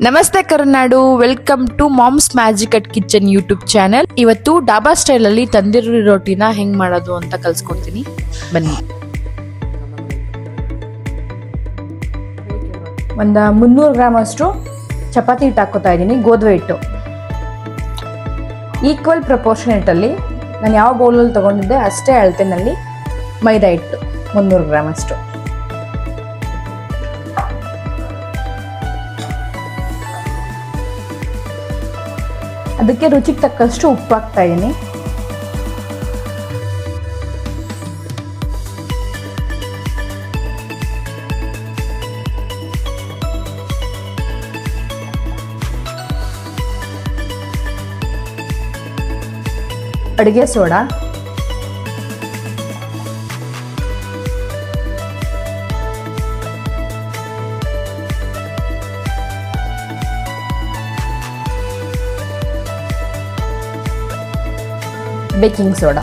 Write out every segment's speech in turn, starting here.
ನಮಸ್ತೆ Karunadu, welcome to mom's magic at kitchen YouTube channel. ಇವತ್ತು dhaba style ಅಲ್ಲಿ ತಂದೂರಿ ರೋಟಿನ ಹೆಂಗ್ ಮಾಡೋದು ಅಂತ ಕಲ್ಸ್ಕೊಡ್ತೀನಿ, ಬನ್ನಿ. ಒಂದು 300 ಗ್ರಾಮ್ ಅಷ್ಟು ಚಪಾತಿ ಹಿಟ್ಟು ಹಾಕೋತಾ ಇದ್ದೀನಿ, ಗೋಧಿ ಹಿಟ್ಟು. ಈಕ್ವಲ್ ಪ್ರಪೋರ್ಷನೇಟ್ ಅಲ್ಲಿ ನಾನು ಯಾವ ಬೌಲಲ್ಲಿ ತಗೊಂಡಿದ್ದೆ ಅಷ್ಟೇ ಅಳತೆನಲ್ಲಿ ಮೈದಾ ಹಿಟ್ಟು 300 ಗ್ರಾಮ್ ಅಷ್ಟು. ಅದಕ್ಕೆ ರುಚಿಗೆ ತಕ್ಕಷ್ಟು ಉಪ್ಪು ಹಾಕ್ತಾ ಇದ್ದೀನಿ. ಅಡುಗೆ ಸೋಡಾ, ಬೇಕಿಂಗ್ ಸೋಡಾ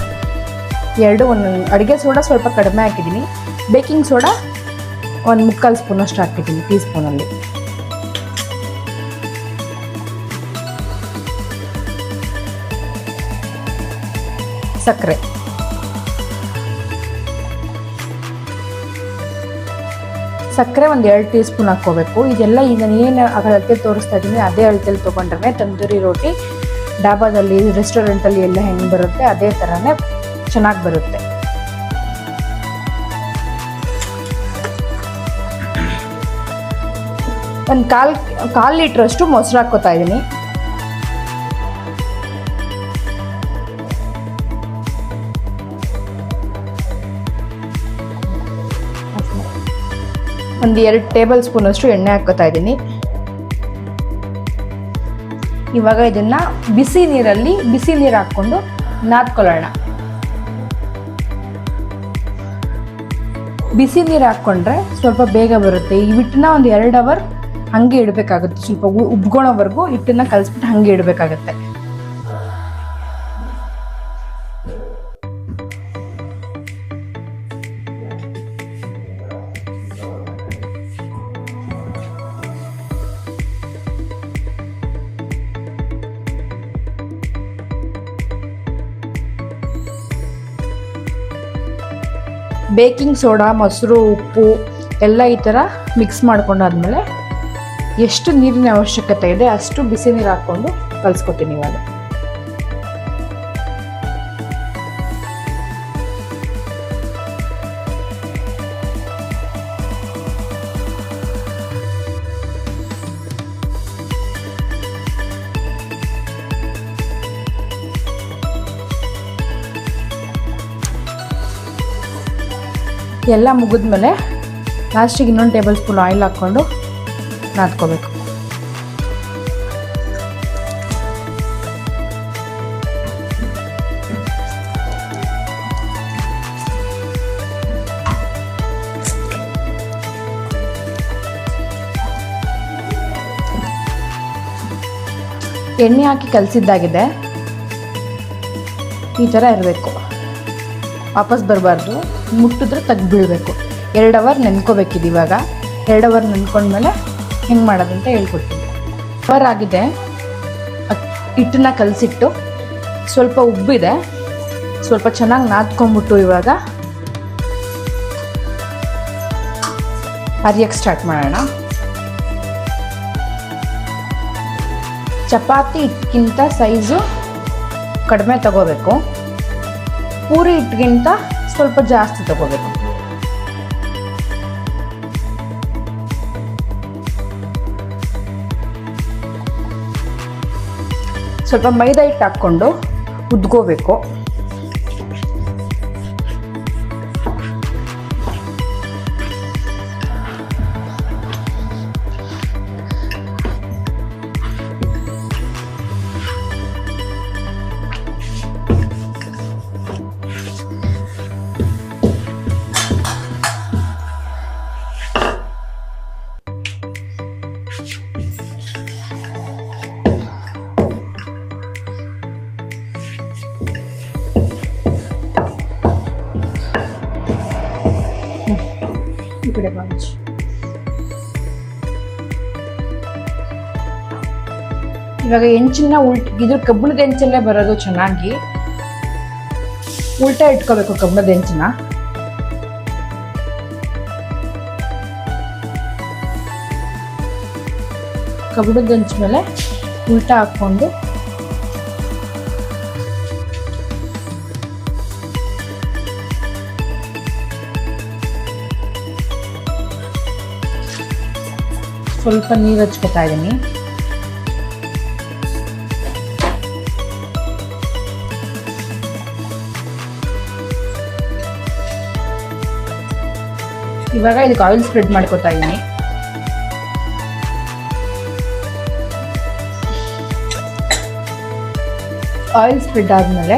ಎರಡು ಒಂದೊಂದು. ಅಡುಗೆ ಸೋಡಾ ಸ್ವಲ್ಪ ಕಡಿಮೆ ಹಾಕಿದ್ದೀನಿ, ಬೇಕಿಂಗ್ ಸೋಡಾ ಒಂದು 3/4 ಸ್ಪೂನಷ್ಟು ಹಾಕಿದ್ದೀನಿ ಟೀ ಸ್ಪೂನಲ್ಲಿ. ಸಕ್ಕರೆ, ಸಕ್ಕರೆ ಒಂದು 2 ಟೀ ಸ್ಪೂನ್ ಹಾಕ್ಕೋಬೇಕು. ಇದೆಲ್ಲ ಈಗ ಏನು ಅಳತೆ ತೋರಿಸ್ತಾ ಇದ್ದೀನಿ ಅದೇ ಅಳತೆಯಲ್ಲಿ ತೊಗೊಂಡ್ರೆ ತಂದೂರಿ ರೋಟಿ ಡಾಬಾದಲ್ಲಿ, ರೆಸ್ಟೋರೆಂಟಲ್ಲಿ ಎಲ್ಲ ಹೆಂಗೆ ಬರುತ್ತೆ ಅದೇ ಥರನೇ ಚೆನ್ನಾಗಿ ಬರುತ್ತೆ. ಒಂದು ಕಾಲು ಲೀಟ್ರಷ್ಟು ಮೊಸರು ಹಾಕ್ಕೋತಾ ಇದ್ದೀನಿ. ಒಂದು 2 ಟೇಬಲ್ ಸ್ಪೂನಷ್ಟು ಎಣ್ಣೆ ಹಾಕ್ಕೋತಾ ಇದ್ದೀನಿ. ಇವಾಗ ಇದನ್ನ ಬಿಸಿ ನೀರು ಹಾಕ್ಕೊಂಡು ನಾದ್ಕೊಳ್ಳೋಣ. ಬಿಸಿ ನೀರು ಹಾಕ್ಕೊಂಡ್ರೆ ಸ್ವಲ್ಪ ಬೇಗ ಬರುತ್ತೆ. ಈ ಹಿಟ್ಟನ್ನ ಒಂದು 2 ಅವರ್ ಹಂಗೆ ಇಡಬೇಕಾಗುತ್ತೆ. ಸ್ವಲ್ಪ ಉಬ್ಗೊಳೋವರೆಗೂ ಹಿಟ್ಟನ್ನ ಕಲಿಸ್ಬಿಟ್ಟು ಹಂಗೆ ಇಡಬೇಕಾಗತ್ತೆ. ಬೇಕಿಂಗ್ ಸೋಡಾ, ಮೊಸರು, ಉಪ್ಪು ಎಲ್ಲ ಈ ಥರ ಮಿಕ್ಸ್ ಮಾಡ್ಕೊಂಡಾದ್ಮೇಲೆ ಎಷ್ಟು ನೀರಿನ ಅವಶ್ಯಕತೆ ಇದೆ ಅಷ್ಟು ಬಿಸಿ ನೀರು ಹಾಕ್ಕೊಂಡು ಕಲಿಸ್ಕೊತೀನಿ ಇವಾಗ. ಎಲ್ಲ ಮುಗಿದ್ಮೇಲೆ ಲಾಸ್ಟಿಗೆ ಇನ್ನೊಂದು ಟೇಬಲ್ ಸ್ಪೂನ್ ಆಯಿಲ್ ಹಾಕ್ಕೊಂಡು ನಾದ್ಕೋಬೇಕು. ಎಣ್ಣೆ ಹಾಕಿ ಕಲಸಿದ್ದಾಗಿದೆ, ಈ ಥರ ಇರಬೇಕು. ವಾಪಸ್ ಬರಬಾರ್ದು, ಮುಟ್ಟಿದ್ರೆ ತೆಗ್ದುಬಿಡಬೇಕು. 2 ಅವರ್ ನೆನ್ಕೋಬೇಕಿದೆ. ಇವಾಗ 2 ಅವರ್ ನೆನ್ಕೊಂಡ್ಮೇಲೆ ಹೆಂಗೆ ಮಾಡೋದಂತ ಹೇಳ್ಕೊಡ್ತೀನಿ. ಅವರ್ ಆಗಿದೆ, ಹಿಟ್ಟನ್ನ ಕಲಸಿಟ್ಟು ಸ್ವಲ್ಪ ಉಬ್ಬಿದೆ, ಸ್ವಲ್ಪ ಚೆನ್ನಾಗಿ ನಾದ್ಕೊಂಬಿಟ್ಟು ಇವಾಗ ಅರಿಯಕ್ಕೆ ಸ್ಟಾರ್ಟ್ ಮಾಡೋಣ. ಚಪಾತಿ ಹಿಟ್ಟಿಗಿಂತ ಸೈಜು ಕಡಿಮೆ ತಗೋಬೇಕು, ಪೂರಿ ಹಿಟ್ಟಿಗಿಂತ ಸ್ವಲ್ಪ ಜಾಸ್ತಿ ತಗೋಬೇಕು. ಸ್ವಲ್ಪ ಮೈದಾ ಹಿಟ್ಟು ಹಾಕ್ಕೊಂಡು ಉದ್ಕೋಬೇಕು. ಈ ಕಡೆ ಬಾಂಚ್ ಇವಾಗ ಹೆಂಚನ್ನ ಇದ್ರ ಕಬ್ಬಣದ ಹೆಂಚಲ್ಲೇ ಬರೋದು ಚೆನ್ನಾಗಿ. ಉಲ್ಟಾ ಇಟ್ಕೋಬೇಕು ಕಬ್ಬಣದ ಹೆಂಚನ್ನ. ಕಬ್ಬಣದ ಹೆಂಚ ಮೇಲೆ ಉಲ್ಟಾ ಹಾಕ್ಕೊಂಡು ಸ್ವಲ್ಪ ನೀರು ಹಚ್ಕೊತಾ ಇದ್ದೀನಿ. ಇವಾಗ ಇದಕ್ಕೆ ಆಯಿಲ್ ಸ್ಪ್ರೆಡ್ ಮಾಡ್ಕೊತಾ ಇದ್ದೀನಿ. ಆಯಿಲ್ ಸ್ಪ್ರೆಡ್ ಆದಮೇಲೆ